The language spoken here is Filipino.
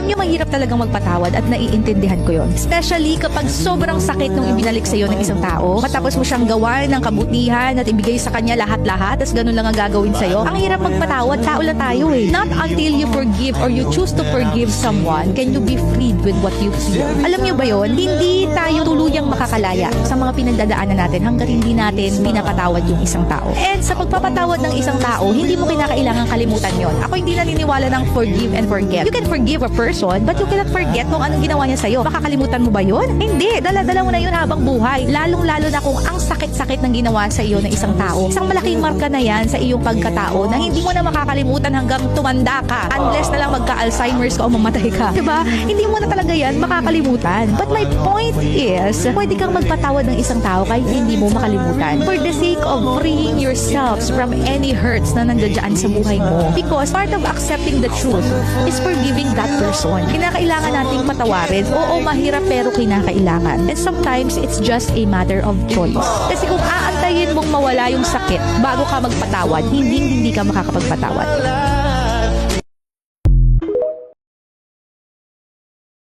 Alam niyo, mahirap talagang magpatawad at naiintindihan ko yon. Especially kapag sobrang sakit nung ibinalik sa'yo ng isang tao, matapos mo siyang gawan ng kabutihan at ibigay sa kanya lahat-lahat, tas ganun lang ang gagawin sa'yo. Ang hirap magpatawad, tao lang tayo eh. Not until you forgive or you choose to forgive someone can you be freed with what you feel. Alam niyo ba yon? Hindi tayo tuluyang makakalaya sa mga pinagdadaanan natin hanggat hindi natin pinapatawad yung isang tao. And sa pagpapatawad ng isang tao, hindi mo kinakailangan kalimutan yon. Ako hindi naniniwala ng forgive and forget. You can forgive a person, but you cannot forget kung anong ginawa niya sa'yo. Makakalimutan mo ba yun? Hindi. Dala-dala mo na yun habang buhay. Lalong-lalo na kung ang sakit-sakit ng ginawa sa iyo ng isang tao. Isang malaking marka na yan sa iyong pagkatao na hindi mo na makakalimutan hanggang tumanda ka. Unless na lang magka-Alzheimer's ka o mamatay ka. Diba? Hindi mo na talaga yan makakalimutan. But my point is, pwede kang magpatawad ng isang tao kahit hindi mo makalimutan. For the sake of freeing yourselves from any hurts na nandiyan sa buhay mo. Because part of accepting the truth is forgiving that person. Kinakailangan nating patawarin. Oo, mahirap pero kinakailangan. And sometimes, it's just a matter of choice. Kasi kung aantayin mong mawala yung sakit bago ka magpatawad, hindi ka makakapagpatawad.